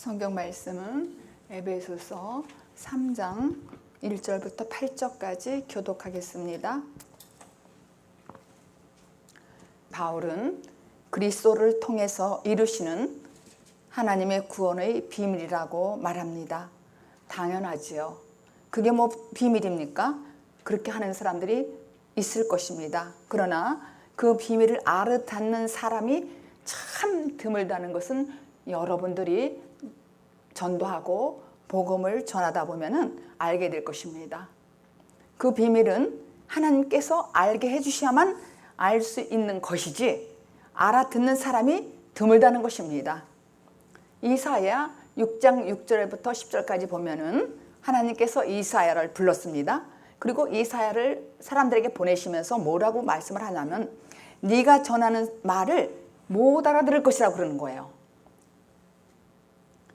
성경 말씀은 에베소서 3장 1절부터 8절까지 교독하겠습니다. 바울은 그리스도를 통해서 이루시는 하나님의 구원의 비밀이라고 말합니다. 당연하지요. 그게 뭐 비밀입니까? 그렇게 하는 사람들이 있을 것입니다. 그러나 그 비밀을 알아듣는 사람이 참 드물다는 것은 여러분들이 전도하고 복음을 전하다 보면 알게 될 것입니다. 그 비밀은 하나님께서 알게 해주셔야만 알 수 있는 것이지 알아듣는 사람이 드물다는 것입니다. 이사야 6장 6절부터 10절까지 보면은 하나님께서 이사야를 불렀습니다. 그리고 이사야를 사람들에게 보내시면서 뭐라고 말씀을 하냐면 네가 전하는 말을 못 알아들을 것이라고 그러는 거예요.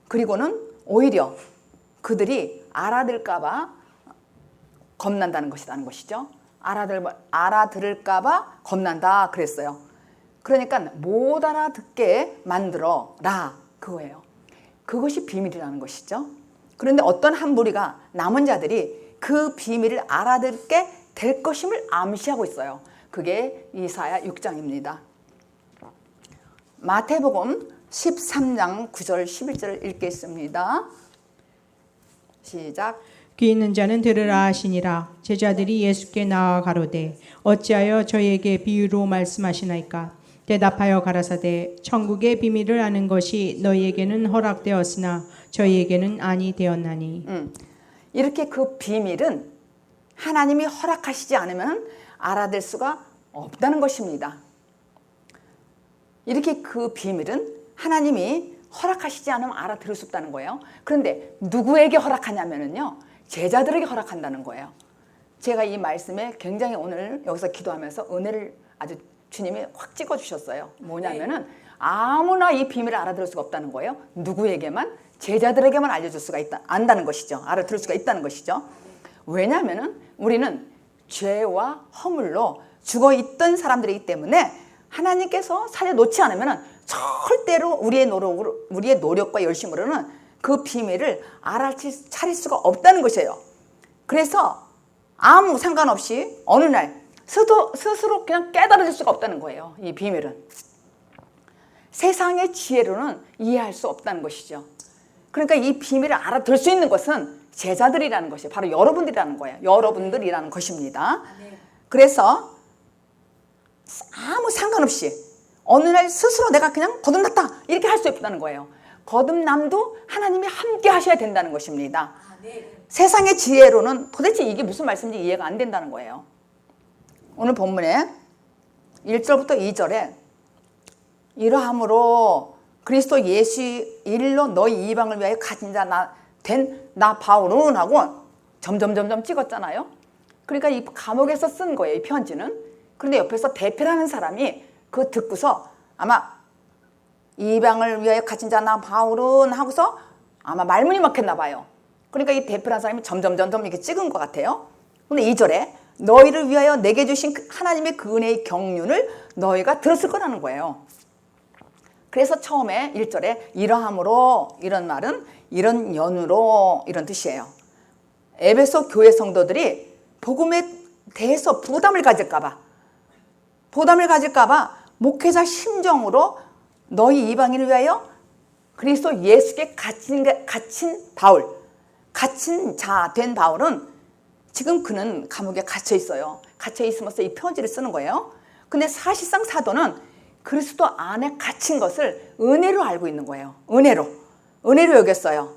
그리고는 오히려 그들이 알아들을까 봐 겁난다는 것이라는 것이죠. 알아들을까 봐 겁난다 그랬어요. 그러니까 못 알아듣게 만들어라 그거예요. 그것이 비밀이라는 것이죠. 그런데 어떤 한 무리가 남은 자들이 그 비밀을 알아듣게 될 것임을 암시하고 있어요. 그게 이사야 6장입니다. 마태복음 13장 9절 11절을 읽겠습니다. 시작. 귀 있는 자는 들으라 하시니라. 제자들이 예수께 나와 가로되 어찌하여 저희에게 비유로 말씀하시나이까? 대답하여 가라사대 천국의 비밀을 아는 것이 너희에게는 허락되었으나 저희에게는 아니 되었나니. 이렇게 그 비밀은 하나님이 허락하시지 않으면 알아들 수가 없다는 것입니다. 이렇게 그 비밀은 하나님이 허락하시지 않으면 알아들을 수 없다는 거예요. 그런데 누구에게 허락하냐면요, 제자들에게 허락한다는 거예요. 제가 이 말씀에 굉장히 오늘 여기서 기도하면서 은혜를 아주 주님이 확 찍어주셨어요. 뭐냐면은 아무나 이 비밀을 알아들을 수가 없다는 거예요. 누구에게만? 제자들에게만 알려줄 수가 안다는 것이죠. 알아들을 수가 있다는 것이죠. 왜냐하면은 우리는 죄와 허물로 죽어 있던 사람들이기 때문에 하나님께서 살려놓지 않으면은 절대로 우리의 노력과 열심으로는 그 비밀을 알아차릴 수가 없다는 것이에요. 그래서 아무 상관없이 어느 날 스스로 그냥 깨달아질 수가 없다는 거예요. 이 비밀은 세상의 지혜로는 이해할 수 없다는 것이죠. 그러니까 이 비밀을 알아들 수 있는 것은 제자들이라는 것이 바로 여러분들이라는 거예요. 여러분들이라는 것입니다. 그래서 아무 상관없이 어느 날 스스로 내가 그냥 거듭났다 이렇게 할 수 없다는 거예요. 거듭남도 하나님이 함께 하셔야 된다는 것입니다. 세상의 지혜로는 도대체 이게 무슨 말씀인지 이해가 안 된다는 거예요. 오늘 본문에 1절부터 2절에 이러함으로 그리스도 예수 일로 너희 이방을 위하여 가진 자 나 바울은 하고 점점 찍었잖아요. 그러니까 이 감옥에서 쓴 거예요, 이 편지는. 그런데 옆에서 대표라는 사람이 그거 듣고서 아마 이방을 위하여 갇힌 자 나 바울은 하고서 아마 말문이 막혔나 봐요. 그러니까 이 대표라는 사람이 점점 이렇게 찍은 것 같아요. 근데 2절에 너희를 위하여 내게 주신 하나님의 그 은혜의 경륜을 너희가 들었을 거라는 거예요. 그래서 처음에 1절에 이러함으로 이런 말은 이런 연으로 이런 뜻이에요. 에베소 교회 성도들이 복음에 대해서 부담을 가질까 봐 목회자 심정으로 너희 이방인을 위하여 그리스도 예수께 갇힌 바울, 갇힌 자 된 바울은 지금 그는 감옥에 갇혀 있어요. 갇혀 있으면서 이 편지를 쓰는 거예요. 근데 사실상 사도는 그리스도 안에 갇힌 것을 은혜로 알고 있는 거예요. 은혜로 여겼어요.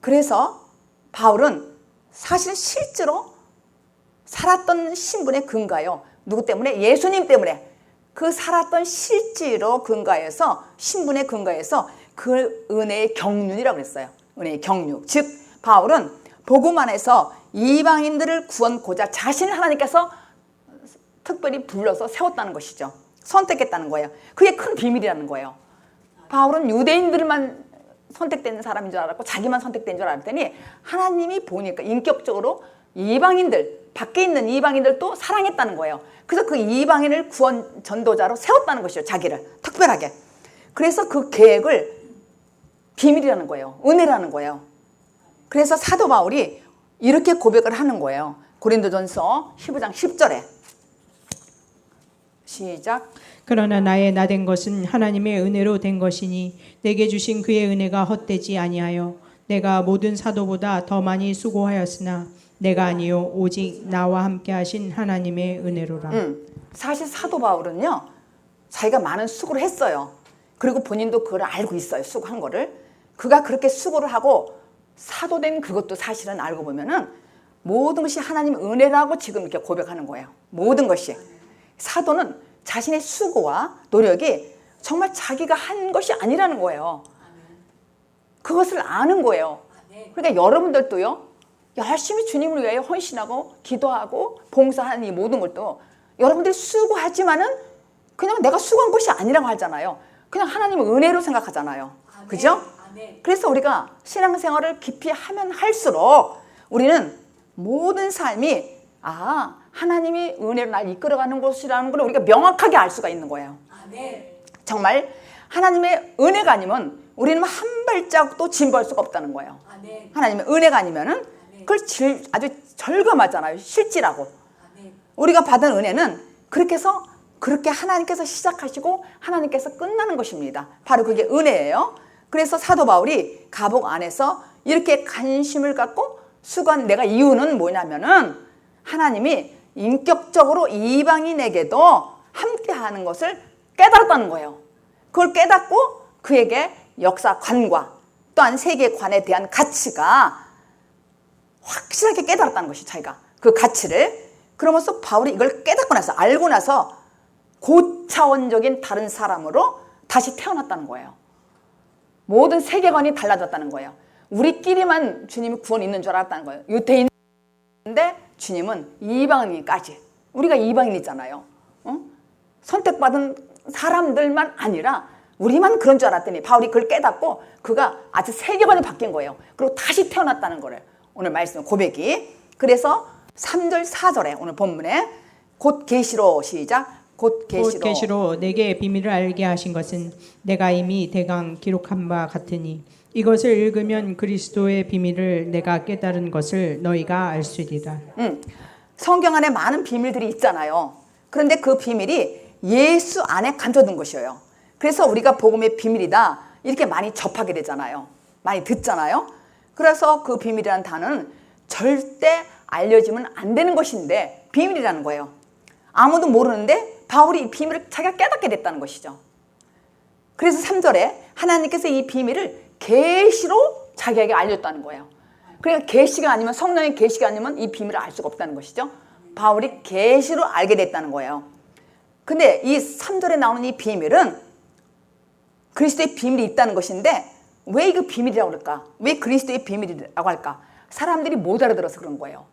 그래서 바울은 사실 실제로 살았던 신분에 근거해요. 누구 때문에? 예수님 때문에. 그 살았던 실제로 근거해서 신분에 근거해서 그 은혜의 경륜이라고 그랬어요. 은혜의 경륜. 즉 바울은 복음 안에서 이방인들을 구원고자 자신을 하나님께서 특별히 불러서 세웠다는 것이죠. 선택했다는 거예요. 그게 큰 비밀이라는 거예요. 바울은 유대인들만 선택된 사람인 줄 알았고 자기만 선택된 줄 알았더니 하나님이 보니까 인격적으로 이방인들, 밖에 있는 이방인들도 사랑했다는 거예요. 그래서 그 이방인을 구원 전도자로 세웠다는 것이죠. 자기를 특별하게. 그래서 그 계획을 비밀이라는 거예요. 은혜라는 거예요. 그래서 사도 바울이 이렇게 고백을 하는 거예요. 고린도전서 15장 10절에 시작. 그러나 나의 나된 것은 하나님의 은혜로 된 것이니 내게 주신 그의 은혜가 헛되지 아니하여 내가 모든 사도보다 더 많이 수고하였으나 내가 아니요 오직 나와 함께 하신 하나님의 은혜로라. 사실 사도 바울은요, 자기가 많은 수고를 했어요. 그리고 본인도 그걸 알고 있어요. 수고한 거를. 그가 그렇게 수고를 하고 사도된 그것도 사실은 알고 보면은 모든 것이 하나님의 은혜라고 지금 이렇게 고백하는 거예요. 모든 것이. 사도는 자신의 수고와 노력이 정말 자기가 한 것이 아니라는 거예요. 그것을 아는 거예요. 그러니까 여러분들도요, 열심히 주님을 위하여 헌신하고 기도하고 봉사하는 이 모든 것도 여러분들이 수고하지만은 그냥 내가 수고한 것이 아니라고 하잖아요. 그냥 하나님의 은혜로 생각하잖아요. 그죠? 그래서 우리가 신앙생활을 깊이 하면 할수록 우리는 모든 삶이 하나님이 은혜로 날 이끌어가는 것이라는 걸 우리가 명확하게 알 수가 있는 거예요. 정말 하나님의 은혜가 아니면 우리는 한 발자국도 진보할 수가 없다는 거예요. 하나님의 은혜가 아니면은 그걸 아주 절감하잖아요. 실질하고. 우리가 받은 은혜는 그렇게 해서 그렇게 하나님께서 시작하시고 하나님께서 끝나는 것입니다. 바로 그게 은혜예요. 그래서 사도 바울이 감옥 안에서 이렇게 관심을 갖고 수고한 내가 이유는 뭐냐면은 하나님이 인격적으로 이방인에게도 함께하는 것을 깨달았다는 거예요. 그걸 깨닫고 그에게 역사관과 또한 세계관에 대한 가치가 확실하게 깨달았다는 것이 자기가 그 가치를. 그러면서 바울이 이걸 깨닫고 나서 알고 나서 고차원적인 다른 사람으로 다시 태어났다는 거예요. 모든 세계관이 달라졌다는 거예요. 우리끼리만 주님이 구원이 있는 줄 알았다는 거예요. 유대인인데 주님은 이방인까지. 우리가 이방인이잖아요. 선택받은 사람들만 아니라 우리만 그런 줄 알았더니 바울이 그걸 깨닫고 그가 아주 세계관이 바뀐 거예요. 그리고 다시 태어났다는 거를 오늘 말씀 고백이. 그래서 3절 4절에 오늘 본문에 곧 계시로 시작. 곧 계시로 내게 비밀을 알게 하신 것은 내가 이미 대강 기록한 바 같으니 이것을 읽으면 그리스도의 비밀을 내가 깨달은 것을 너희가 알 수 있리라. 성경 안에 많은 비밀들이 있잖아요. 그런데 그 비밀이 예수 안에 감춰둔 것이에요. 그래서 우리가 복음의 비밀이다 이렇게 많이 접하게 되잖아요. 많이 듣잖아요. 그래서 그 비밀이라는 단어는 절대 알려지면 안 되는 것인데 비밀이라는 거예요. 아무도 모르는데 바울이 이 비밀을 자기가 깨닫게 됐다는 것이죠. 그래서 3절에 하나님께서 이 비밀을 계시로 자기에게 알렸다는 거예요. 그러니까 계시가 아니면 성령의 계시가 아니면 이 비밀을 알 수가 없다는 것이죠. 바울이 계시로 알게 됐다는 거예요. 근데 이 3절에 나오는 이 비밀은 그리스도의 비밀이 있다는 것인데 왜 이거 비밀이라고 그럴까? 왜 그리스도의 비밀이라고 할까? 사람들이 못 알아들어서 그런 거예요.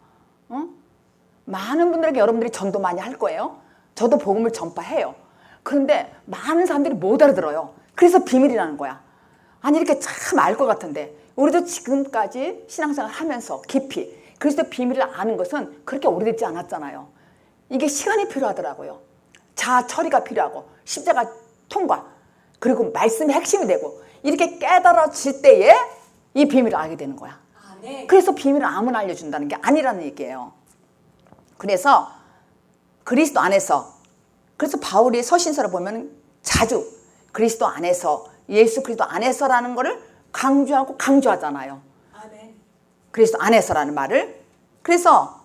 많은 분들에게 여러분들이 전도 많이 할 거예요. 저도 복음을 전파해요. 그런데 많은 사람들이 못 알아들어요. 그래서 비밀이라는 거야. 아니 이렇게 참 알 것 같은데 우리도 지금까지 신앙생활 하면서 깊이 그리스도의 비밀을 아는 것은 그렇게 오래되지 않았잖아요. 이게 시간이 필요하더라고요. 자아 처리가 필요하고 십자가 통과 그리고 말씀이 핵심이 되고 이렇게 깨달아질 때에 이 비밀을 알게 되는 거야. 그래서 비밀을 아무나 알려준다는 게 아니라는 얘기예요. 그래서 그리스도 안에서 그래서 바울이 서신서를 보면 자주 그리스도 안에서 예수 그리스도 안에서라는 거를 강조하고 강조하잖아요. 그리스도 안에서라는 말을. 그래서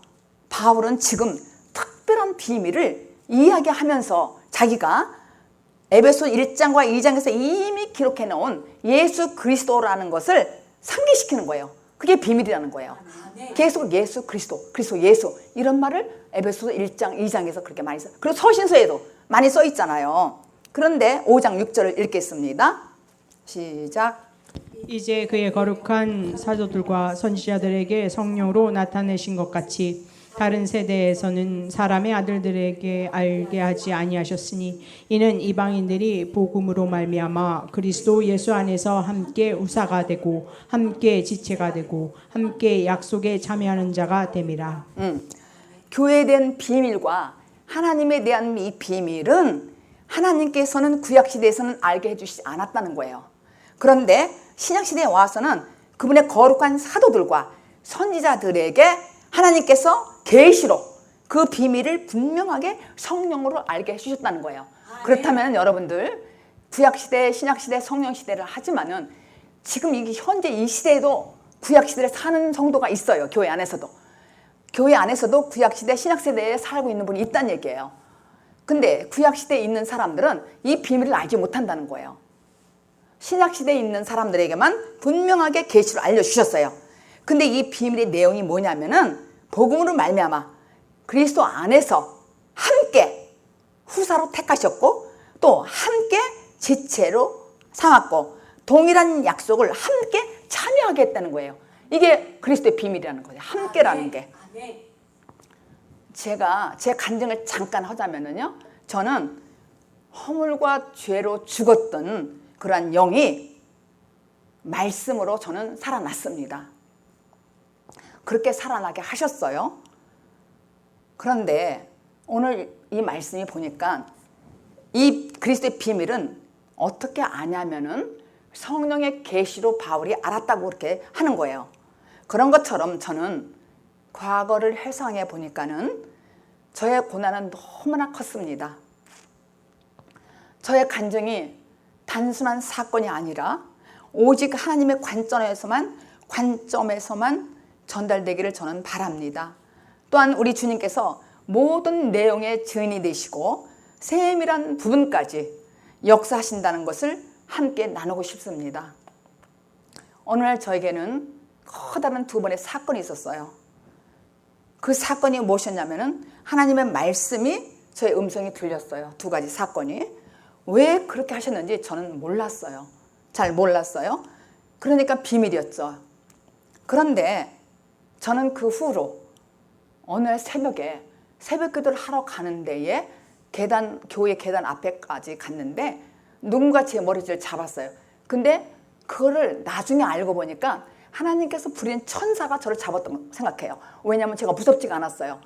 바울은 지금 특별한 비밀을 이야기하면서 자기가 에베소 1장과 2장에서 이미 기록해 놓은 예수 그리스도라는 것을 상기시키는 거예요. 그게 비밀이라는 거예요. 계속 예수 그리스도 예수 이런 말을 에베소 1장 2장에서 그렇게 많이 써요. 그리고 서신서에도 많이 써 있잖아요. 그런데 5장 6절을 읽겠습니다. 시작. 이제 그의 거룩한 사도들과 선지자들에게 성령으로 나타내신 것 같이 다른 세대에서는 사람의 아들들에게 알게 하지 아니하셨으니 이는 이방인들이 복음으로 말미암아 그리스도 예수 안에서 함께 우사가 되고 함께 지체가 되고 함께 약속에 참여하는 자가 됨이라. 교회에 대한 비밀과 하나님에 대한 이 비밀은 하나님께서는 구약시대에서는 알게 해주시지 않았다는 거예요. 그런데 신약시대에 와서는 그분의 거룩한 사도들과 선지자들에게 하나님께서 계시로 그 비밀을 분명하게 성령으로 알게 해주셨다는 거예요. 그렇다면 여러분들 구약시대, 신약시대, 성령시대를 하지만은 지금 이 현재 이 시대에도 구약시대를 사는 성도가 있어요. 교회 안에서도. 교회 안에서도 구약시대, 신약시대에 살고 있는 분이 있다는 얘기예요. 근데 구약시대에 있는 사람들은 이 비밀을 알지 못한다는 거예요. 신약시대에 있는 사람들에게만 분명하게 계시를 알려주셨어요. 근데 이 비밀의 내용이 뭐냐면은 복음으로 말미암아 그리스도 안에서 함께 후사로 택하셨고 또 함께 지체로 삼았고 동일한 약속을 함께 참여하게 했다는 거예요. 이게 그리스도의 비밀이라는 거죠. 함께라는 게. 제가 제 간증을 잠깐 하자면은요, 저는 허물과 죄로 죽었던 그러한 영이 말씀으로 저는 살아났습니다. 그렇게 살아나게 하셨어요. 그런데 오늘 이 말씀이 보니까 이 그리스도의 비밀은 어떻게 아냐면은 성령의 계시로 바울이 알았다고 그렇게 하는 거예요. 그런 것처럼 저는 과거를 회상해 보니까는 저의 고난은 너무나 컸습니다. 저의 간증이 단순한 사건이 아니라 오직 하나님의 관점에서만 전달되기를 저는 바랍니다. 또한 우리 주님께서 모든 내용의 증인이 되시고 세밀한 부분까지 역사하신다는 것을 함께 나누고 싶습니다. 오늘 저에게는 커다란 두 번의 사건이 있었어요. 그 사건이 무엇이었냐면은 하나님의 말씀이 저의 음성이 들렸어요. 두 가지 사건이. 왜 그렇게 하셨는지 저는 몰랐어요. 잘 몰랐어요. 그러니까 비밀이었죠. 그런데 저는 그 후로 어느 날 새벽에 새벽 기도를 하러 가는 데에 교회 계단 앞에까지 갔는데 누군가 제 머리를 잡았어요. 근데 그거를 나중에 알고 보니까 하나님께서 부린 천사가 저를 잡았다고 생각해요. 왜냐하면 제가 무섭지가 않았어요.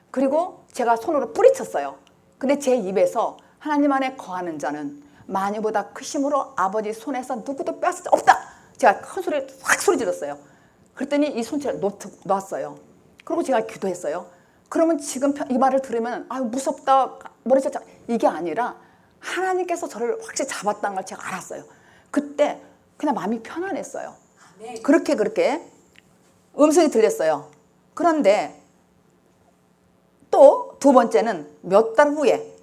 그리고 제가 손으로 뿌리쳤어요. 근데 제 입에서 하나님 안에 거하는 자는 마녀보다 크심으로 아버지 손에서 누구도 빼앗을 수 없다. 제가 큰 소리 확 소리 질렀어요. 그랬더니 이 손질을 놨어요. 그리고 제가 기도했어요. 그러면 지금 이 말을 들으면 아유 무섭다 머리 잡자 이게 아니라 하나님께서 저를 확실히 잡았다는 걸 제가 알았어요. 그때 그냥 마음이 편안했어요. 그렇게 음성이 들렸어요. 그런데 또 두 번째는 몇 달 후에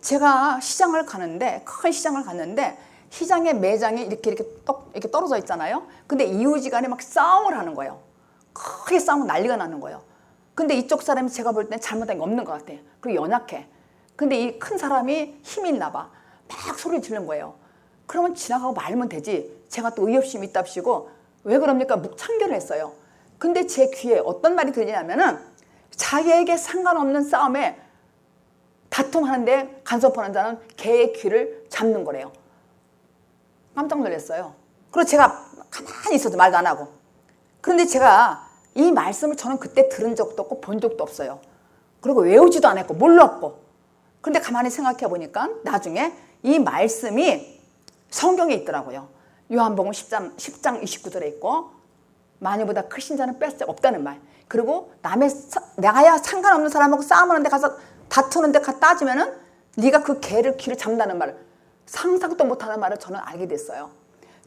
제가 시장을 가는데 큰 시장을 갔는데 시장의 매장이 이렇게 떨어져 있잖아요. 근데 이웃지간에 막 싸움을 하는 거예요. 크게 싸우면 난리가 나는 거예요. 근데 이쪽 사람이 제가 볼 땐 잘못한 게 없는 것 같아요. 그리고 연약해. 근데 이 큰 사람이 힘이 있나 봐. 막 소리 지르는 거예요. 그러면 지나가고 말면 되지. 제가 또 의협심이 있답시고 왜 그럽니까? 참견을 했어요. 근데 제 귀에 어떤 말이 들리냐면은 자기에게 상관없는 싸움에 다툼하는데 간섭하는 자는 개의 귀를 잡는 거래요. 깜짝 놀랐어요. 그리고 제가 가만히 있어도 말도 안 하고. 그런데 제가 이 말씀을 저는 그때 들은 적도 없고 본 적도 없어요. 그리고 외우지도 않았고 몰랐고. 그런데 가만히 생각해 보니까 나중에 이 말씀이 성경에 있더라고요. 요한복음 10장 29절에 있고 마녀보다 크신 자는 뺏을 자 없다는 말. 그리고 나야 상관없는 사람하고 싸움하는 데 가서 다투는 데 가서 따지면은 네가 그 개를 귀를 잡는다는 말을 상상도 못하는 말을 저는 알게 됐어요.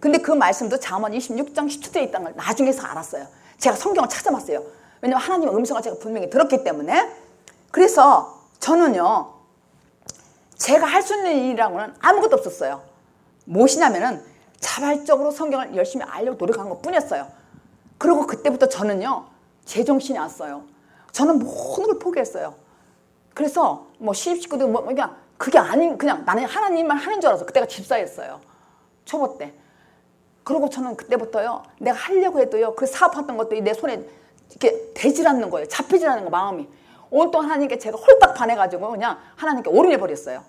근데 그 말씀도 잠언 26장 10절에 있다는 걸 나중에서 알았어요. 제가 성경을 찾아봤어요. 왜냐하면 하나님의 음성을 제가 분명히 들었기 때문에. 그래서 저는요 제가 할 수 있는 일이라고는 아무것도 없었어요. 무엇이냐면은 자발적으로 성경을 열심히 알려고 노력한 것 뿐이었어요. 그리고 그때부터 저는요 제정신이 왔어요. 저는 모든 걸 포기했어요. 그래서 뭐 시집식구도 뭐 그냥 그게 아닌 그냥 나는 하나님만 하는 줄 알아서 그때가 집사였어요. 초보 때. 그리고 저는 그때부터요 내가 하려고 해도요 그 사업했던 것들이 내 손에 이렇게 되질 않는 거예요. 잡히질 않는 거 마음이. 온통 하나님께 제가 홀딱 반해가지고 그냥 하나님께 올인해 버렸어요.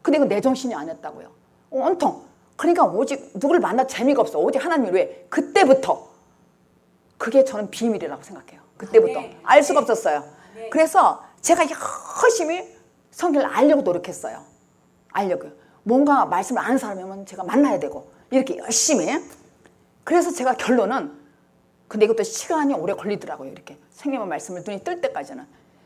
근데 이거 내 정신이 아니었다고요. 온통. 그러니까 오직 누구를 만나 재미가 없어. 오직 하나님을 왜? 그때부터. 그게 저는 비밀이라고 생각해요. 그때부터. 알 수가 없었어요. 그래서 제가 열심히 성경을 알려고 노력했어요. 알려고요. 뭔가 말씀을 아는 사람이면 제가 만나야 되고 이렇게 열심히. 그래서 제가 결론은 근데 이것도 시간이 오래 걸리더라고요. 이렇게 생님의 말씀을 눈이 뜰 때까지는.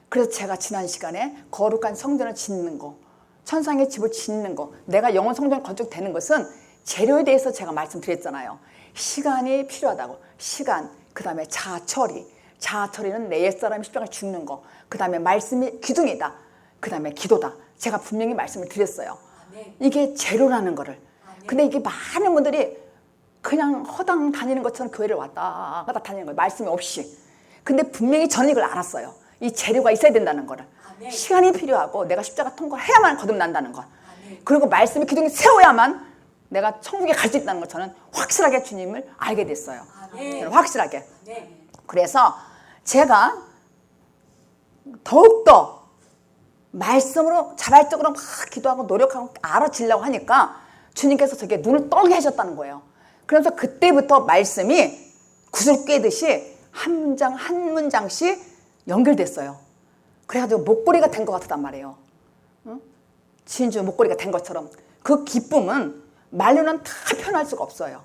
그래서 제가 지난 시간에 거룩한 성전을 짓는 거, 천상의 집을 짓는 거, 내가 영원 성전을 건축되는 것은 재료에 대해서 제가 말씀드렸잖아요. 시간이 필요하다고. 시간, 그 다음에 자아처리는 내 옛사람이 십자가에 죽는 거, 그 다음에 말씀이 기둥이다, 그 다음에 기도다. 제가 분명히 말씀을 드렸어요. 이게 재료라는 거를. 근데 이게 많은 분들이 그냥 허당 다니는 것처럼 교회를 왔다 갔다 다니는 거예요. 말씀이 없이. 근데 분명히 저는 이걸 알았어요. 이 재료가 있어야 된다는 거를. 시간이 필요하고 내가 십자가 통과해야만 거듭난다는 것. 그리고 말씀의 기둥이 세워야만 내가 천국에 갈 수 있다는 것. 저는 확실하게 주님을 알게 됐어요. 확실하게. 그래서 제가 더욱더 말씀으로 자발적으로 막 기도하고 노력하고 알아지려고 하니까 주님께서 저게 눈을 떠게 하셨다는 거예요. 그래서 그때부터 말씀이 구슬 꿰듯이 한 문장 한 문장씩 연결됐어요. 그래가지고 목걸이가 된 것 같단 말이에요. 진주 목걸이가 된 것처럼. 그 기쁨은 말로는 다 표현할 수가 없어요.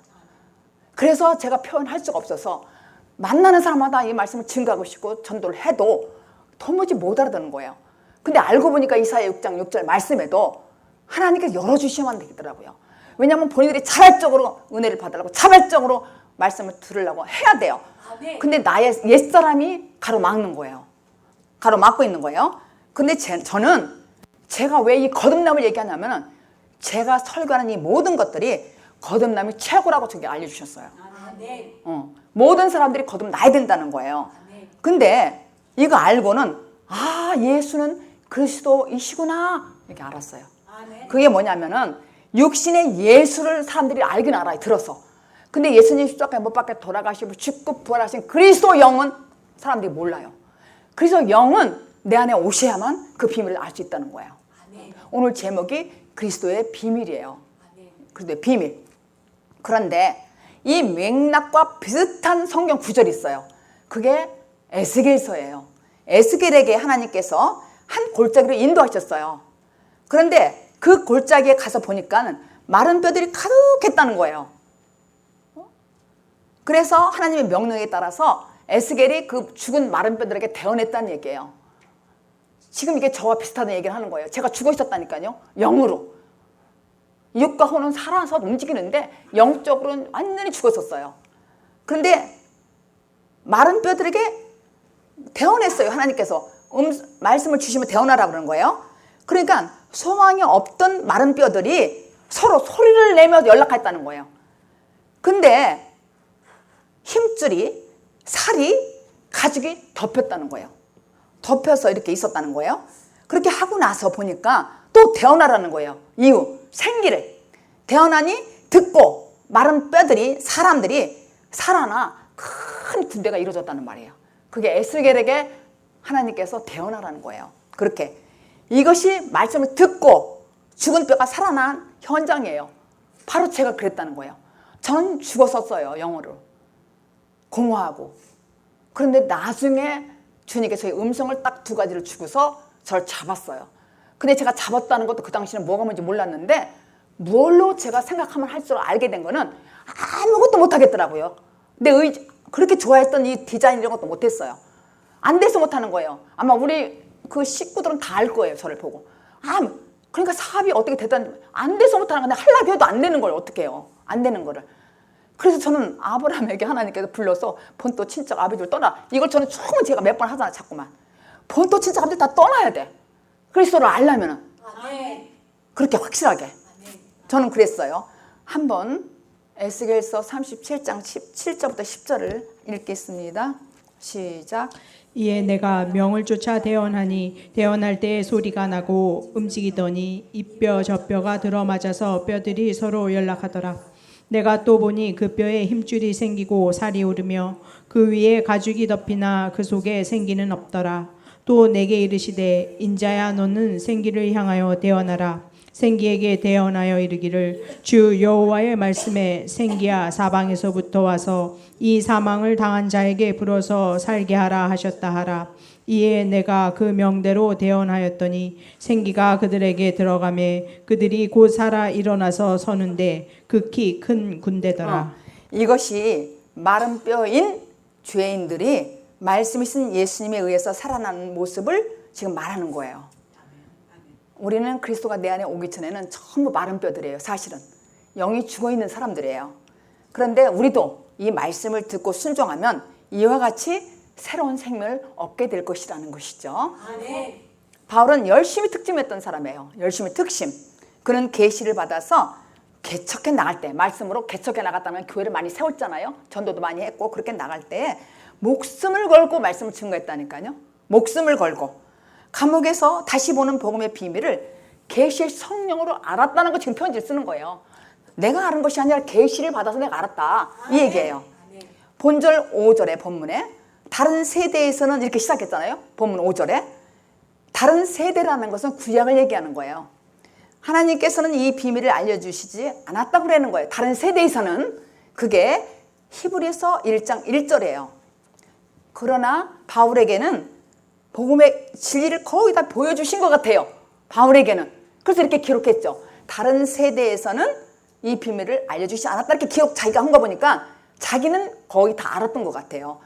그래서 제가 표현할 수가 없어서 만나는 사람마다 이 말씀을 증거하고 싶고 전도를 해도 도무지 못 알아듣는 거예요. 근데 알고 보니까 이사야 6장 6절 말씀에도 하나님께서 열어주시면 되겠더라고요. 왜냐하면 본인들이 자발적으로 은혜를 받으려고 자발적으로 말씀을 들으려고 해야 돼요. 근데 나의 옛사람이 가로막는 거예요. 가로막고 있는 거예요. 근데 저는 제가 왜 이 거듭남을 얘기하냐면 제가 설교하는 이 모든 것들이 거듭남이 최고라고 저게 알려주셨어요. 모든 사람들이 거듭나야 된다는 거예요. 근데 이거 알고는 아, 예수는 그리스도이시구나 이렇게 알았어요. 그게 뭐냐면은 육신의 예수를 사람들이 알긴 알아요. 들어서. 근데 예수님 십자가에 못 박혀 돌아가시고 죽고 부활하신 그리스도 영은 사람들이 몰라요. 그래서 영은 내 안에 오셔야만 그 비밀을 알 수 있다는 거예요. 오늘 제목이 그리스도의 비밀이에요. 그리스도의 비밀. 그런데 이 맥락과 비슷한 성경 구절이 있어요. 그게 에스겔서예요. 에스겔에게 하나님께서 한 골짜기로 인도하셨어요. 그런데 그 골짜기에 가서 보니까 마른 뼈들이 가득했다는 거예요. 그래서 하나님의 명령에 따라서 에스겔이 그 죽은 마른 뼈들에게 대언했다는 얘기예요. 지금 이게 저와 비슷하다는 얘기를 하는 거예요. 제가 죽어 있었다니까요. 영으로. 육과 혼은 살아서 움직이는데 영적으로는 완전히 죽었었어요. 그런데 마른 뼈들에게 대언했어요. 하나님께서 말씀을 주시면 대언하라고 그러는 거예요. 그러니까 소망이 없던 마른 뼈들이 서로 소리를 내며 연락했다는 거예요. 근데 힘줄이 살이 가죽이 덮였다는 거예요. 덮여서 이렇게 있었다는 거예요. 그렇게 하고 나서 보니까 또 대언하라는 거예요. 이유 생기를 대언하니 듣고 마른 뼈들이 사람들이 살아나 큰 군대가 이루어졌다는 말이에요. 그게 에스겔에게 하나님께서 대언하라는 거예요. 그렇게 이것이 말씀을 듣고 죽은 뼈가 살아난 현장이에요. 바로 제가 그랬다는 거예요. 저는 죽었었어요. 영어로 공허하고. 그런데 나중에 주님께서 음성을 딱 두 가지를 주고서 저를 잡았어요. 근데 제가 잡았다는 것도 그 당시에는 뭐가 뭔지 몰랐는데 뭘로 제가 생각하면 할수록 알게 된 거는 아무것도 못하겠더라고요. 근데 그렇게 좋아했던 이 디자인 이런 것도 못했어요. 안 돼서 못하는 거예요. 아마 우리 그 식구들은 다 알 거예요. 저를 보고. 그러니까 사업이 어떻게 됐든 안 돼서 못하는 건데 하려고 해도 안 되는 걸 어떻게 해요. 안 되는 거를. 그래서 저는 아브라함에게 하나님께서 불러서 본토 친척 아비들 떠나. 이걸 저는 처음 제가 몇 번 하잖아 자꾸만. 본토 친척 아비들 다 떠나야 돼. 그리스도를 알려면은. 그렇게 확실하게. 저는 그랬어요. 한번 에스겔서 37장 17절부터 10절을 읽겠습니다. 시작. 이에 내가 명을 쫓아 대언하니 대언할 때에 소리가 나고 움직이더니 이 뼈 저 뼈가 들어맞아서 뼈들이 서로 연락하더라. 내가 또 보니 그 뼈에 힘줄이 생기고 살이 오르며 그 위에 가죽이 덮이나 그 속에 생기는 없더라. 또 내게 이르시되 인자야 너는 생기를 향하여 대언하라. 생기에게 대언하여 이르기를 주 여호와의 말씀에 생기야 사방에서부터 와서 이 사망을 당한 자에게 불어서 살게 하라 하셨다 하라. 이에 내가 그 명대로 대언하였더니 생기가 그들에게 들어가매 그들이 곧 살아 일어나서 서는데 극히 큰 군대더라. 이것이 마른 뼈인 죄인들이 말씀이신 예수님에 의해서 살아나는 모습을 지금 말하는 거예요. 우리는 그리스도가 내 안에 오기 전에는 전부 마른 뼈들이에요. 사실은 영이 죽어있는 사람들이에요. 그런데 우리도 이 말씀을 듣고 순종하면 이와 같이 새로운 생명을 얻게 될 것이라는 것이죠. 바울은 열심히 특심했던 사람이에요. 열심히 특심. 그는 계시를 받아서 개척해 나갈 때, 말씀으로 개척해 나갔다면 교회를 많이 세웠잖아요. 전도도 많이 했고 그렇게 나갈 때 목숨을 걸고 말씀을 증거했다니까요. 목숨을 걸고 감옥에서 다시 보는 복음의 비밀을 계시의 성령으로 알았다는 거 지금 편지를 쓰는 거예요. 내가 아는 것이 아니라 계시를 받아서 내가 알았다, 이 얘기예요. 본절 5절의 본문에 다른 세대에서는 이렇게 시작했잖아요. 본문 5절에 다른 세대라는 것은 구약을 얘기하는 거예요. 하나님께서는 이 비밀을 알려주시지 않았다고 그러는 거예요. 다른 세대에서는. 그게 히브리서 1장 1절이에요. 그러나 바울에게는 복음의 진리를 거의 다 보여주신 것 같아요. 바울에게는. 그래서 이렇게 기록했죠. 다른 세대에서는 이 비밀을 알려주시지 않았다, 이렇게 기록 자기가 한 거 보니까 자기는 거의 다 알았던 것 같아요.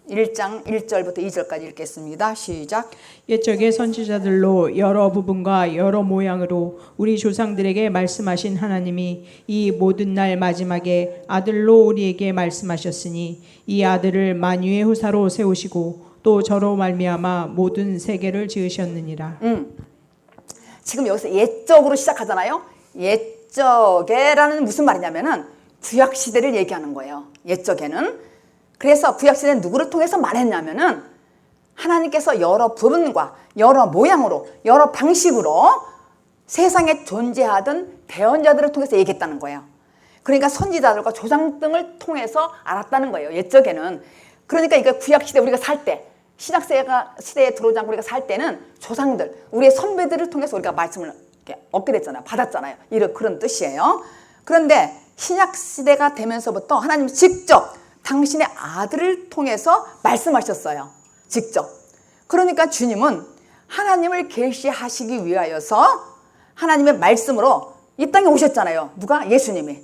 1장 1절부터 2절까지 읽겠습니다. 시작. 옛적의 선지자들로 여러 부분과 여러 모양으로 우리 조상들에게 말씀하신 하나님이 이 모든 날 마지막에 아들로 우리에게 말씀하셨으니 이 아들을 만유의 후사로 세우시고 또 저로 말미암아 모든 세계를 지으셨느니라. 지금 여기서 옛적으로 시작하잖아요. 옛적에라는 무슨 말이냐면은 구약 시대를 얘기하는 거예요. 옛적에는. 그래서 구약 시대는 누구를 통해서 말했냐면은 하나님께서 여러 부분과 여러 모양으로 여러 방식으로 세상에 존재하던 대언자들을 통해서 얘기했다는 거예요. 그러니까 선지자들과 조상 등을 통해서 알았다는 거예요. 옛적에는. 그러니까 이거 구약 시대 우리가 살 때, 신약 시대에 들어오지 않고 우리가 살 때는 조상들, 우리의 선배들을 통해서 우리가 말씀을 이렇게 얻게 됐잖아요. 받았잖아요. 이런 그런 뜻이에요. 그런데 신약 시대가 되면서부터 하나님 직접 당신의 아들을 통해서 말씀하셨어요. 직접. 그러니까 주님은 하나님을 계시하시기 위하여서 하나님의 말씀으로 이 땅에 오셨잖아요. 누가? 예수님이.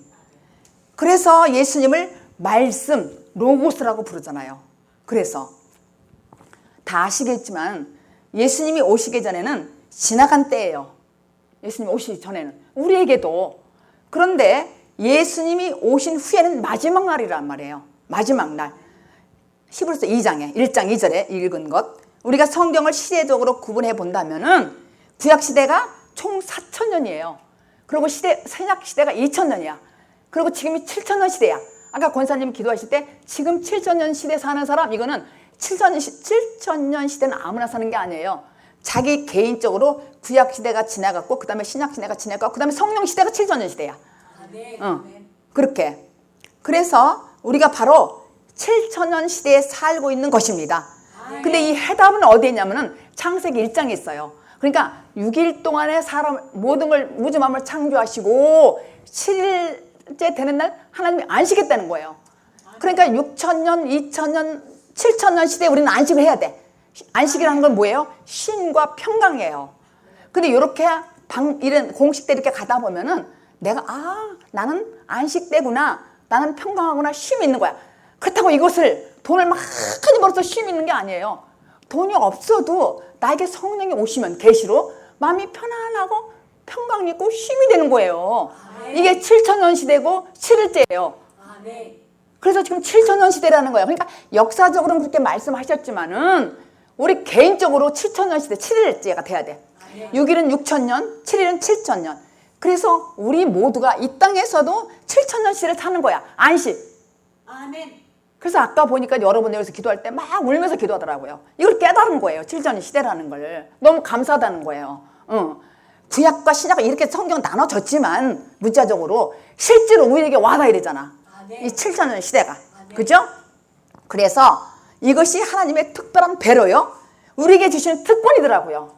그래서 예수님을 말씀, 로고스라고 부르잖아요. 그래서 다 아시겠지만 예수님이 오시기 전에는 지나간 때예요. 예수님이 오시기 전에는. 우리에게도. 그런데 예수님이 오신 후에는 마지막 날이란 말이에요. 마지막 날. 히브리서 2장에 1장 2절에 읽은 것. 우리가 성경을 시대적으로 구분해 본다면은 구약 시대가 총 4,000년이에요. 그리고 신약 시대가 2,000년이야. 그리고 지금이 7,000년 시대야. 아까 권사님 기도하실 때 지금 7,000년 시대 사는 사람, 이거는 7,000년 시대는 아무나 사는 게 아니에요. 자기 개인적으로 구약 시대가 지나갔고 그 다음에 신약 시대가 지나갔고 그 다음에 성령 시대가 7,000년 시대야. 그렇게. 그래서 우리가 바로 7,000년 시대에 살고 있는 것입니다. 근데 이 해답은 어디에 있냐면은 창세기 1장에 있어요. 그러니까 6일 동안에 사람 모든 걸 우주 만물을 창조하시고 7일째 되는 날 하나님이 안식했다는 거예요. 그러니까 6,000년, 2,000년, 7,000년 시대에 우리는 안식을 해야 돼. 안식이라는 건 뭐예요? 쉼과 평강이에요. 근데 이렇게 이런 공식대 이렇게 가다 보면은 내가 나는 안식대구나, 나는 평강하구나, 쉼이 있는 거야. 그렇다고 이것을 돈을 많이 벌어서 쉼이 있는 게 아니에요. 돈이 없어도 나에게 성령이 오시면 계시로 마음이 편안하고 평강이 있고 쉼이 되는 거예요. 이게 7,000년 시대고 7일째예요. 그래서 지금 7,000년 시대라는 거예요. 그러니까 역사적으로는 그렇게 말씀하셨지만은 우리 개인적으로 7,000년 시대 7일째가 돼야 돼. 6일은 6,000년, 7일은 7,000년. 그래서 우리 모두가 이 땅에서도 7,000년 시대를 사는 거야. 안식. 그래서 아까 보니까 여러분들 여기서 기도할 때 막 울면서 기도하더라고요. 이걸 깨달은 거예요. 7,000년 시대라는 걸. 너무 감사하다는 거예요. 구약과 신약과 이렇게 성경 나눠졌지만 문자적으로 실제로 우리에게 와닿아야 되잖아. 이 7,000년 시대가. 그죠? 그래서 이것이 하나님의 특별한 배로요. 우리에게 주시는 특권이더라고요.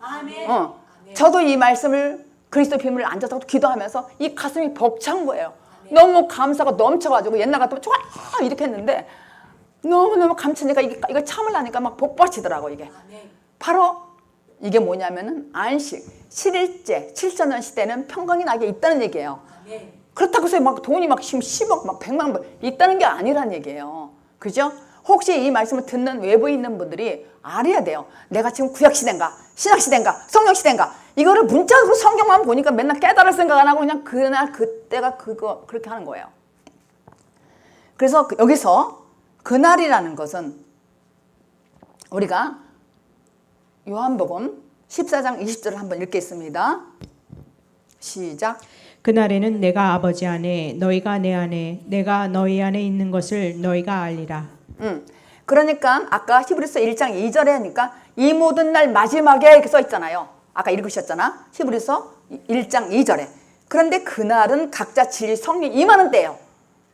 저도 이 말씀을 그리스도 비밀을 앉아서 기도하면서 이 가슴이 벅찬 거예요. 너무 감사가 넘쳐가지고 옛날 같으면 좋아 이렇게 했는데 너무너무 감추니까 이거 참으려니까 막 복받치더라고 이게. 바로 이게 뭐냐면은 안식, 7일째, 7,000년 시대는 평강이 나게 있다는 얘기예요. 그렇다고 해서 막 돈이 막 10억, 막 100만 원 있다는 게 아니란 얘기예요. 그죠? 혹시 이 말씀을 듣는 외부에 있는 분들이 알아야 돼요. 내가 지금 구약시대인가, 신약시대인가, 성령시대인가, 이거를 문자로 성경만 보니까 맨날 깨달을 생각 안 하고 그냥 그날 그때가 그렇게 하는 거예요. 그래서 여기서 그날이라는 것은 우리가 요한복음 14장 20절을 한번 읽겠습니다. 시작. 그날에는 내가 아버지 안에 너희가 내 안에 내가 너희 안에 있는 것을 너희가 알리라. 그러니까 아까 히브리서 1장 2절에 하니까 이 모든 날 마지막에 이렇게 써 있잖아요. 아까 읽으셨잖아. 히브리서 1장 2절에. 그런데 그날은 각자 진리 성령이 임하는 때예요.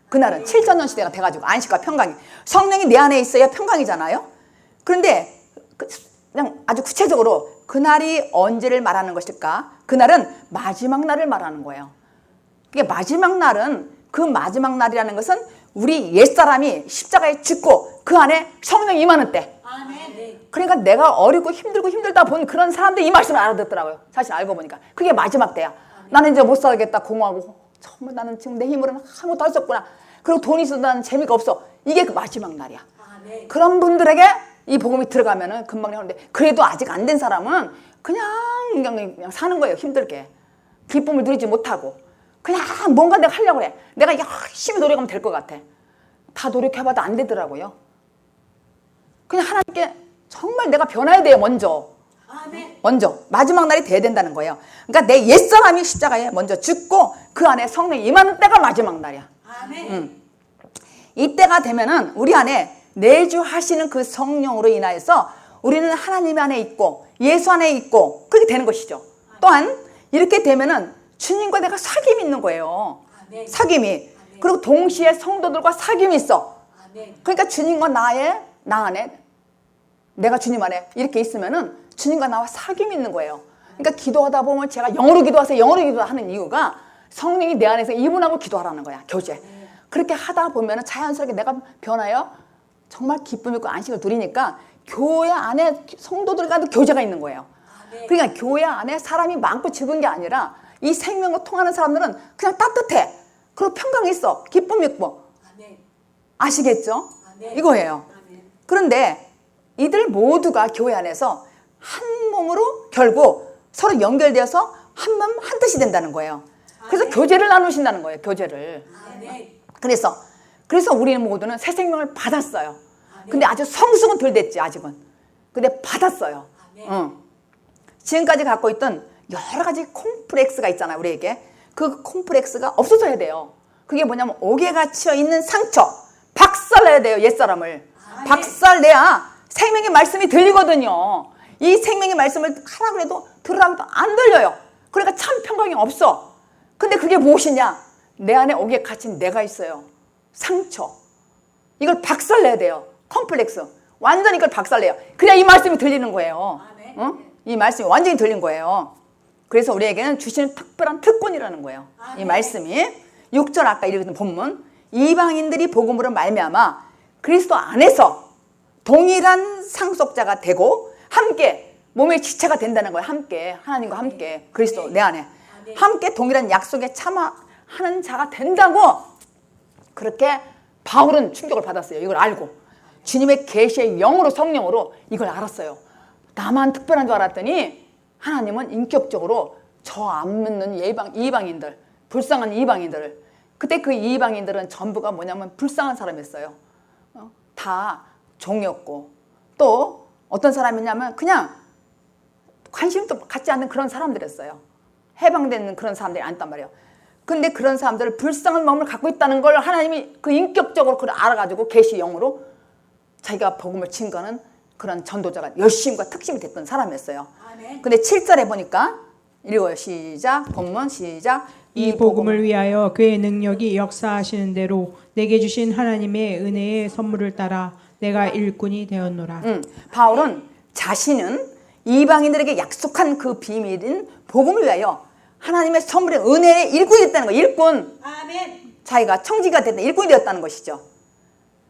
그날은 7천년 시대가 돼가지고 안식과 평강이. 성령이 내 안에 있어야 평강이잖아요. 그런데 그냥 아주 구체적으로 그날이 언제를 말하는 것일까? 그날은 마지막 날을 말하는 거예요. 그게 마지막 날은 그 마지막 날이라는 것은 우리 옛사람이 십자가에 죽고 그 안에 성령이 임하는 때. 그러니까 내가 어리고 힘들고 힘들다 본 그런 사람들이 이 말씀을 알아듣더라고요. 사실 알고 보니까. 그게 마지막 때야. 나는 이제 못 살겠다 공허하고 정말 나는 지금 내 힘으로는 아무것도 할 수 없구나. 그리고 돈이 있어도 나는 재미가 없어. 이게 그 마지막 날이야. 그런 분들에게 이 복음이 들어가면은 금방 하는데 그래도 아직 안 된 사람은 그냥 사는 거예요. 힘들게. 기쁨을 누리지 못하고 그냥 뭔가 내가 하려고 해. 내가 열심히 노력하면 될 것 같아. 다 노력해봐도 안 되더라고요. 그냥 하나님께 정말 내가 변해야 돼요. 먼저 마지막 날이 돼야 된다는 거예요. 그러니까 내 옛사람이 십자가에 먼저 죽고 그 안에 성령이 임하는 때가 마지막 날이야. 이때가 되면은 우리 안에 내주하시는 그 성령으로 인하여서 우리는 하나님 안에 있고 예수 안에 있고 그렇게 되는 것이죠. 또한 이렇게 되면은 주님과 내가 사귐이 있는 거예요. 사귐이. 그리고 동시에 성도들과 사귐이 있어. 그러니까 주님과 나 안에 내가 주님 안에 이렇게 있으면은 주님과 나와 사귐이 있는 거예요. 그러니까 기도하다 보면 제가 영어로 기도하세요. 영어로 기도하는 이유가 성령이 내 안에서 이분하고 기도하라는 거야. 교제. 그렇게 하다 보면은 자연스럽게 내가 변하여 정말 기쁨 있고 안식을 누리니까 교회 안에 성도들과도 교제가 있는 거예요. 그러니까 교회 안에 사람이 많고 적은 게 아니라 이 생명과 통하는 사람들은 그냥 따뜻해. 그리고 평강이 있어. 기쁨 있고. 아시겠죠? 이거예요. 그런데 이들 모두가 교회 안에서 한 몸으로 결국 서로 연결되어서 한 몸 한 뜻이 된다는 거예요. 그래서 교제를 나누신다는 거예요. 교제를. 그래서 우리는 모두는 새 생명을 받았어요. 근데 아주 성숙은 덜 됐지 아직은. 근데 받았어요. 지금까지 갖고 있던 여러 가지 콤플렉스가 있잖아요. 우리에게. 그 콤플렉스가 없어져야 돼요. 그게 뭐냐면 옥에 갇혀 있는 상처. 박살내야 돼요. 옛사람을. 박살내야 생명의 말씀이 들리거든요. 이 생명의 말씀을 하라고 해도 들으라고 해도 안 들려요. 그러니까 참 평강이 없어. 근데 그게 무엇이냐? 내 안에 옥에 갇힌 내가 있어요. 상처. 이걸 박살내야 돼요. 컴플렉스. 완전히 이걸 박살내요. 그래야 이 말씀이 들리는 거예요. 이 말씀이 완전히 들린 거예요. 그래서 우리에게는 주시는 특별한 특권이라는 거예요. 이 말씀이 6절 아까 읽은 본문 이방인들이 복음으로 말미암아 그리스도 안에서 동일한 상속자가 되고 함께 몸의 지체가 된다는 거예요. 함께 하나님과 함께 그리스도 내 안에 함께 동일한 약속에 참여하는 자가 된다고 그렇게 바울은 충격을 받았어요. 이걸 알고 주님의 계시의 영으로 성령으로 이걸 알았어요. 나만 특별한 줄 알았더니 하나님은 인격적으로 저 안 믿는 이방인들 불쌍한 이방인들을 그때 그 이방인들은 전부가 뭐냐면 불쌍한 사람이었어요. 다 종이었고 또 어떤 사람이냐면 그냥 관심도 갖지 않는 그런 사람들이었어요. 해방되는 그런 사람들이 아니단 말이에요. 근데 그런 사람들을 불쌍한 마음을 갖고 있다는 걸 하나님이 그 인격적으로 그걸 알아가지고 계시 영으로 자기가 복음을 증거하는 그런 전도자가 열심과 특심이 됐던 사람이었어요. 근데 7절에 보니까 읽어요. 시작. 본문 시작. 이 복음을 위하여 그의 능력이 역사하시는 대로 내게 주신 하나님의 은혜의 선물을 따라 내가 일꾼이 되었노라. 바울은 자신은 이방인들에게 약속한 그 비밀인 복음을 위하여 하나님의 선물의 은혜의 일꾼이 됐다는 거예요. 일꾼. 자기가 청지가 됐다. 일꾼이 되었다는 것이죠.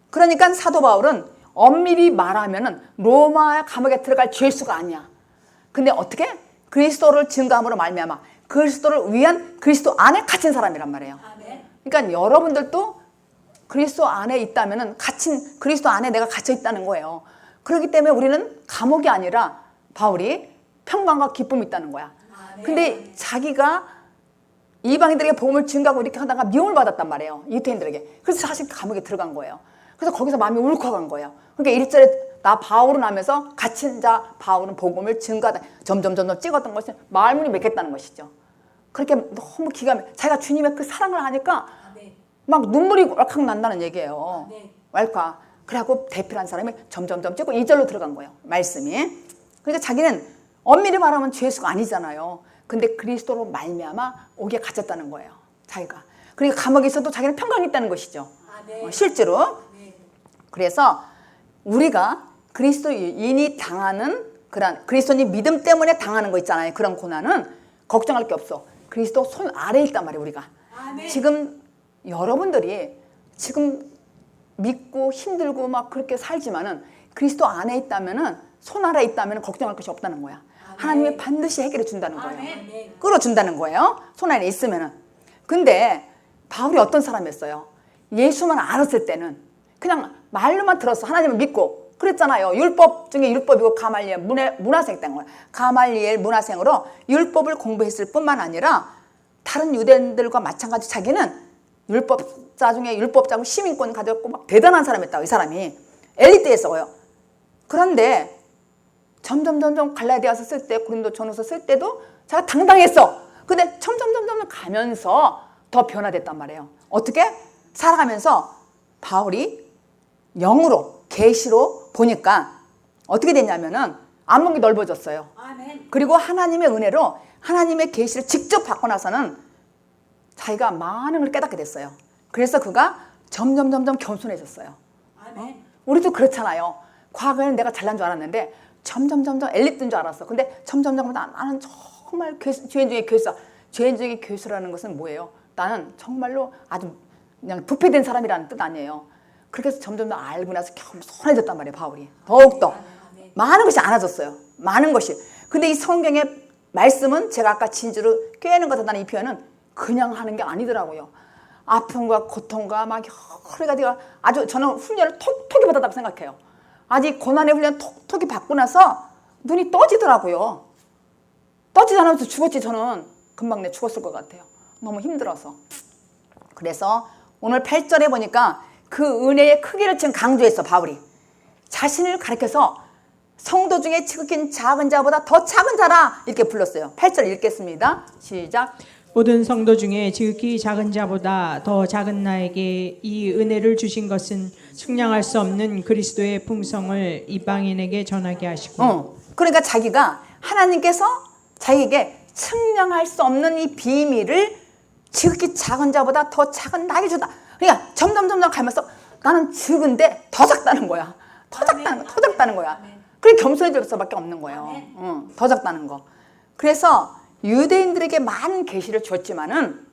그러니까 사도 바울은 엄밀히 말하면은 로마 감옥에 들어갈 죄수가 아니야. 근데 어떻게? 그리스도를 증거함으로 말미암아 그리스도를 위한 그리스도 안에 갇힌 사람이란 말이에요. 그러니까 여러분들도 그리스도 안에 있다면은 갇힌 그리스도 안에 내가 갇혀 있다는 거예요. 그렇기 때문에 우리는 감옥이 아니라 바울이 평강과 기쁨이 있다는 거야. 근데 자기가 이방인들에게 복음을 증가하고 이렇게 하다가 미움을 받았단 말이에요. 유대인들에게. 그래서 사실 감옥에 들어간 거예요. 그래서 거기서 마음이 울컥한 거예요. 그러니까 1절에 나 바울은 하면서 갇힌 자 바울은 복음을 증가하다 점점 찍었던 것이 말문이 맺겠다는 것이죠. 그렇게 너무 기가 막혀 자기가 주님의 그 사랑을 하니까 막 눈물이 왈칵 난다는 얘기예요. 왈칵. 그래갖고 대표라는 사람이 점점 찍고 2절로 들어간 거예요. 말씀이. 그러니까 자기는 엄밀히 말하면 죄수가 아니잖아요. 근데 그리스도로 말미암아 오기에 갇혔다는 거예요. 자기가. 그러니까 감옥에 있어도 자기는 평강이 있다는 것이죠. 실제로. 그래서 우리가 그리스도인이 당하는 그런 그리스도인 믿음 때문에 당하는 거 있잖아요. 그런 고난은 걱정할 게 없어. 그리스도 손 아래에 있단 말이에요. 우리가. 지금 여러분들이 지금 믿고 힘들고 막 그렇게 살지만은 그리스도 안에 있다면은 손 아래에 있다면은 걱정할 것이 없다는 거야. 하나님이 반드시 해결해 준다는 거예요. 끌어준다는 거예요. 손 안에 있으면은. 근데 바울이 어떤 사람이었어요? 예수만 알았을 때는 그냥 말로만 들었어. 하나님을 믿고 그랬잖아요. 율법 중에 율법이고 가말리엘 문화생 된 거야. 가말리엘 문화생으로 율법을 공부했을 뿐만 아니라 다른 유대인들과 마찬가지 자기는 율법자 중에 율법자고 시민권 가졌고 막 대단한 사람이었다고. 이 사람이 엘리트였어요. 그런데 점점 갈라디아서 쓸 때 고린도전후서 쓸 때도 자기가 당당했어. 근데 점점 가면서 더 변화됐단 말이에요. 어떻게? 살아가면서 바울이 영으로 계시로 보니까 어떻게 됐냐면은 안목이 넓어졌어요. 그리고 하나님의 은혜로 하나님의 계시를 직접 받고 나서는 자기가 많은 걸 깨닫게 됐어요. 그래서 그가 점점 겸손해졌어요. 우리도 그렇잖아요. 과거에는 내가 잘난 줄 알았는데 점점 엘리트인 줄 알았어. 근데 점점 나는 정말 죄인 중에 괴수다. 죄인 중에 괴수라는 것은 뭐예요? 나는 정말로 아주 그냥 부패된 사람이라는 뜻 아니에요. 그렇게 해서 점점 더 알고 나서 겸손해졌단 말이에요. 바울이. 더욱더 많은 것이 알아졌어요. 많은 것이. 근데 이 성경의 말씀은 제가 아까 진주로 꿰는 것 같다는 이 표현은 그냥 하는 게 아니더라고요. 아픔과 고통과 막 여러 가지가 아주 저는 훈련을 톡톡히 받았다고 생각해요. 아직 고난의 훈련 톡톡히 받고 나서 눈이 떠지더라고요. 떠지지 않아서 죽었지. 저는 금방 내 죽었을 것 같아요. 너무 힘들어서. 그래서 오늘 8절에 보니까 그 은혜의 크기를 지금 강조했어. 바울이 자신을 가리켜서 성도 중에 지극히 작은 자보다 더 작은 자라 이렇게 불렀어요. 8절 읽겠습니다. 시작. 모든 성도 중에 지극히 작은 자보다 더 작은 나에게 이 은혜를 주신 것은 측량할 수 없는 그리스도의 풍성을 이방인에게 전하게 하시고. 그러니까 자기가 하나님께서 자기에게 측량할 수 없는 이 비밀을 지극히 작은 자보다 더 작은 나에게 주다. 그러니까 점점 가면서 나는 적은데 더 작다는 거야. 더 작다는 거야. 그게 겸손해질 수밖에 없는 거예요. 더 작다는 거. 그래서 유대인들에게 많은 계시를 줬지만은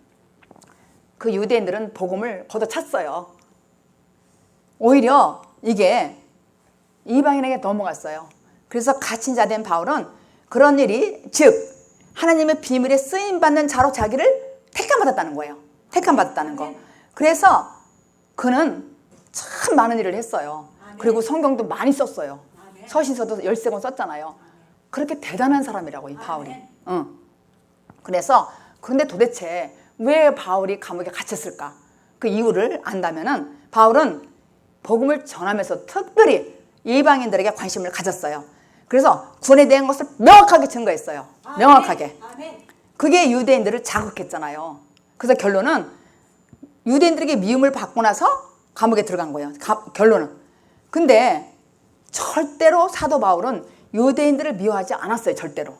그 유대인들은 복음을 걷어찼어요. 오히려 이게 이방인에게 넘어갔어요. 그래서 갇힌 자 된 바울은 그런 일이 즉 하나님의 비밀에 쓰임받는 자로 자기를 택함받았다는 거예요. 택함받았다는 거. 그래서 그는 참 많은 일을 했어요. 그리고 성경도 많이 썼어요. 서신서도 13권 썼잖아요. 그렇게 대단한 사람이라고 이 바울이. 그래서 근데 도대체 왜 바울이 감옥에 갇혔을까? 그 이유를 안다면은 바울은 복음을 전하면서 특별히 이방인들에게 관심을 가졌어요. 그래서 구원에 대한 것을 명확하게 증거했어요. 명확하게. 그게 유대인들을 자극했잖아요. 그래서 결론은 유대인들에게 미움을 받고 나서 감옥에 들어간 거예요. 결론은. 근데 절대로 사도 바울은 유대인들을 미워하지 않았어요. 절대로.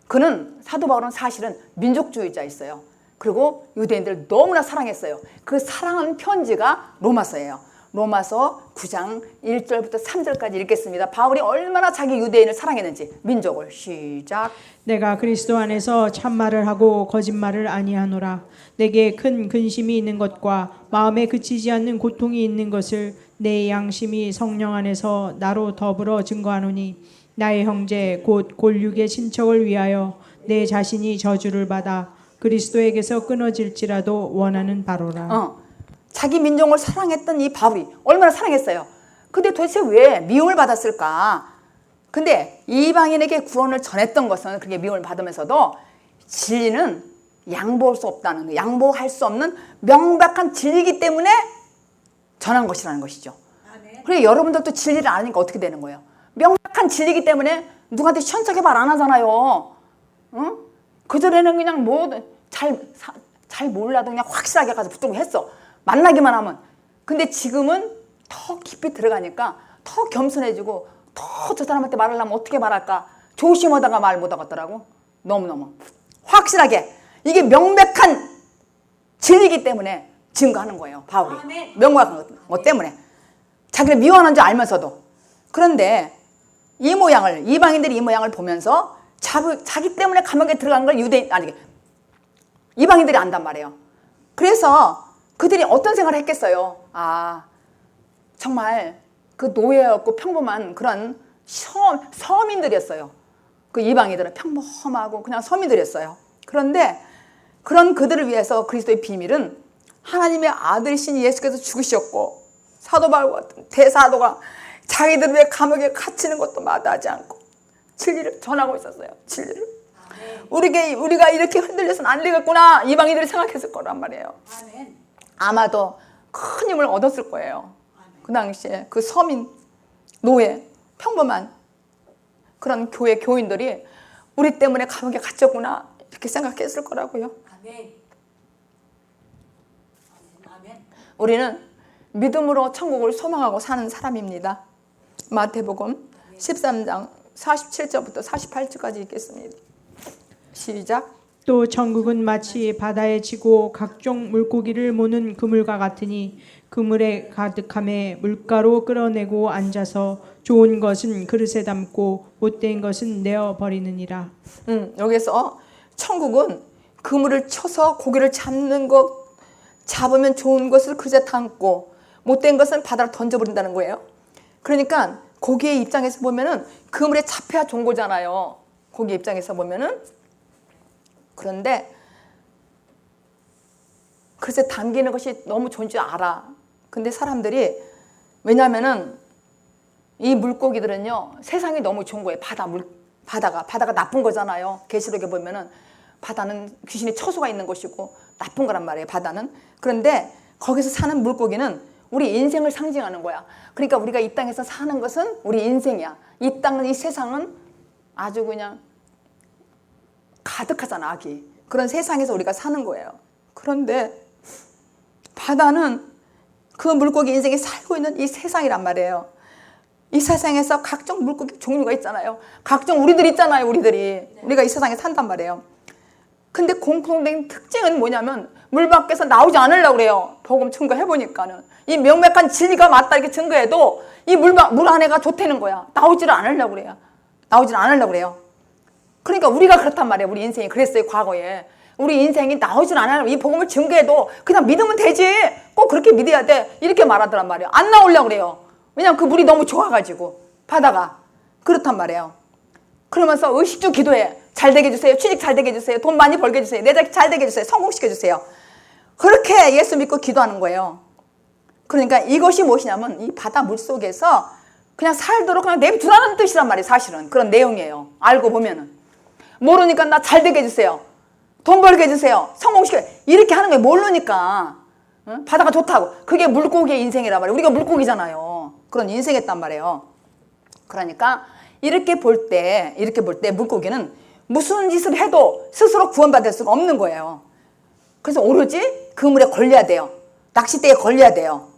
그는 사도 바울은 사실은 민족주의자였어요. 그리고 유대인들을 너무나 사랑했어요. 그 사랑하는 편지가 로마서예요. 로마서 9장 1절부터 3절까지 읽겠습니다. 바울이 얼마나 자기 유대인을 사랑했는지. 민족을 시작. 내가 그리스도 안에서 참말을 하고 거짓말을 아니하노라. 내게 큰 근심이 있는 것과 마음에 그치지 않는 고통이 있는 것을 내 양심이 성령 안에서 나로 더불어 증거하노니 나의 형제 곧 골육의 친척을 위하여 내 자신이 저주를 받아 그리스도에게서 끊어질지라도 원하는 바로라. 자기 민족을 사랑했던 이 바울이 얼마나 사랑했어요. 근데 도대체 왜 미움을 받았을까? 근데 이방인에게 구원을 전했던 것은 그렇게 미움을 받으면서도 진리는 양보할 수 없다는, 양보할 수 없는 명백한 진리이기 때문에 전한 것이라는 것이죠. 그래 여러분들도 진리를 아니까 어떻게 되는 거예요? 명백한 진리이기 때문에 누구한테 시원찮게 말 안 하잖아요. 응? 그전에는 그냥 뭐 잘 몰라도 그냥 확실하게 가서 붙들고 했어. 만나기만 하면. 근데 지금은 더 깊이 들어가니까 더 겸손해지고 더 저 사람한테 말을 하면 어떻게 말할까 조심하다가 말 못하겠더라고. 너무너무 확실하게 이게 명백한 진리이기 때문에 증거하는 거예요. 바울이. 명백한 것 때문에. 자기를 미워하는 줄 알면서도. 그런데 이 모양을, 이방인들이 이 모양을 보면서 자기 때문에 감옥에 들어간 걸 이방인들이 안단 말이에요. 그래서 그들이 어떤 생각을 했겠어요? 정말 그 노예였고 평범한 그런 서민들이었어요. 그 이방인들은 평범하고 그냥 서민들이었어요. 그런데 그런 그들을 위해서 그리스도의 비밀은 하나님의 아들이신 예수께서 죽으셨고 사도 바울 같은 대사도가 자기들 위해 감옥에 갇히는 것도 마다하지 않고 진리를 전하고 있었어요. 진리를. 우리가 이렇게 흔들려서는 안 되겠구나 이방인들이 생각했을 거란 말이에요. 아마도 큰 힘을 얻었을 거예요. 그 당시에 그 서민, 노예, 평범한 그런 교회 교인들이 우리 때문에 감옥에 갇혔구나 이렇게 생각했을 거라고요. 우리는 믿음으로 천국을 소망하고 사는 사람입니다. 마태복음 13장 47절부터 48절까지 읽겠습니다. 시작. 또 천국은 마치 바다에 지고 각종 물고기를 모는 그물과 같으니 그물에 가득함에 물가로 끌어내고 앉아서 좋은 것은 그릇에 담고 못된 것은 내어 버리느니라. 여기서 천국은 그물을 쳐서 고기를 잡는 것, 잡으면 좋은 것을 그릇에 담고 못된 것은 바다로 던져버린다는 거예요. 그러니까 고기의 입장에서 보면은 그물에 잡혀야 좋은 거잖아요. 고기 입장에서 보면은. 그런데 그릇에 담기는 것이 너무 좋은 줄 알아. 근데 사람들이 왜냐면은 이 물고기들은요 세상이 너무 좋은 거예요. 바다가 나쁜 거잖아요. 계시록에 보면은 바다는 귀신의 처소가 있는 것이고 나쁜 거란 말이에요. 바다는. 그런데 거기서 사는 물고기는 우리 인생을 상징하는 거야. 그러니까 우리가 이 땅에서 사는 것은 우리 인생이야. 이 땅은, 이 세상은 아주 그냥 가득하잖아, 악이. 그런 세상에서 우리가 사는 거예요. 그런데 바다는 그 물고기 인생이 살고 있는 이 세상이란 말이에요. 이 세상에서 각종 물고기 종류가 있잖아요. 각종 우리들 있잖아요, 우리들이. 우리가 이 세상에 산단 말이에요. 근데 공통된 특징은 뭐냐면 물 밖에서 나오지 않으려고 그래요. 복음 증거해보니까는. 이 명백한 진리가 맞다 이렇게 증거해도 이 물 안에가 좋다는 거야. 나오지를 않으려고 그래요. 나오지를 않으려고 그래요. 그러니까 우리가 그렇단 말이에요. 우리 인생이 그랬어요, 과거에. 우리 인생이 나오질 않아요. 이 복음을 증거해도 그냥 믿으면 되지. 꼭 그렇게 믿어야 돼. 이렇게 말하더란 말이에요. 안 나오려고 그래요. 왜냐면 그 물이 너무 좋아가지고. 바다가. 그렇단 말이에요. 그러면서 의식주 기도해. 잘 되게 해주세요. 취직 잘 되게 해주세요. 돈 많이 벌게 해주세요. 내 자식 잘 되게 해주세요. 성공시켜주세요. 그렇게 예수 믿고 기도하는 거예요. 그러니까 이것이 무엇이냐면 이 바다 물속에서 그냥 살도록 그냥 내비두라는 뜻이란 말이에요. 사실은. 그런 내용이에요. 알고 보면은. 모르니까 나 잘 되게 해주세요. 돈 벌게 해주세요. 성공시켜. 이렇게 하는 거예요. 모르니까. 응? 바다가 좋다고. 그게 물고기의 인생이란 말이에요. 우리가 물고기잖아요. 그런 인생이었단 말이에요. 그러니까 이렇게 볼 때 물고기는 무슨 짓을 해도 스스로 구원받을 수가 없는 거예요. 그래서 오로지 그물에 걸려야 돼요. 낚싯대에 걸려야 돼요.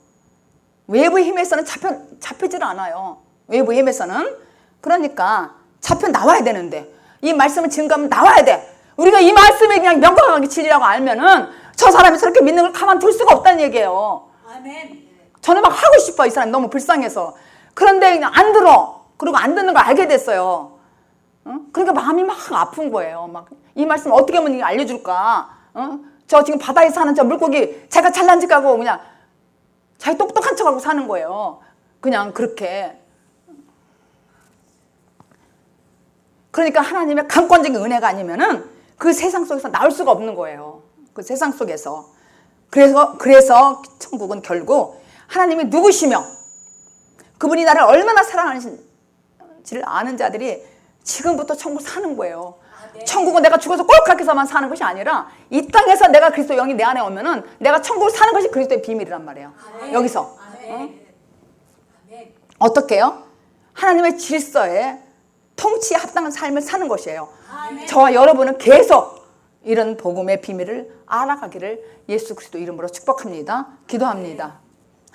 외부의 힘에서는 잡히질 않아요. 외부의 힘에서는. 그러니까 잡혀 나와야 되는데 이 말씀을 증거하면 나와야 돼. 우리가 이 말씀에 그냥 명확하게 진리라고 알면은 저 사람이 저렇게 믿는 걸 가만 둘 수가 없다는 얘기예요. 아멘. 저는 막 하고 싶어. 이 사람이 너무 불쌍해서. 그런데 그냥 안 들어. 그리고 안 듣는 걸 알게 됐어요. 그러니까 마음이 막 아픈 거예요. 막 이 말씀 어떻게 하면 알려줄까? 저 지금 바다에 사는 저 물고기 제가 잘난 척 하고 그냥 자기 똑똑한 척하고 사는 거예요. 그냥 그렇게. 그러니까 하나님의 강권적인 은혜가 아니면은 그 세상 속에서 나올 수가 없는 거예요. 그 세상 속에서. 그래서 천국은 결국 하나님이 누구시며 그분이 나를 얼마나 사랑하는지를 아는 자들이 지금부터 천국 사는 거예요. 천국은 내가 죽어서 꼭 그렇게 해서만 사는 것이 아니라 이 땅에서 내가 그리스도 영이 내 안에 오면은 내가 천국을 사는 것이 그리스도의 비밀이란 말이에요. 여기서. 어떻게 해요? 하나님의 질서에 통치에 합당한 삶을 사는 것이에요. 저와 여러분은 계속 이런 복음의 비밀을 알아가기를 예수 그리스도 이름으로 축복합니다. 기도합니다.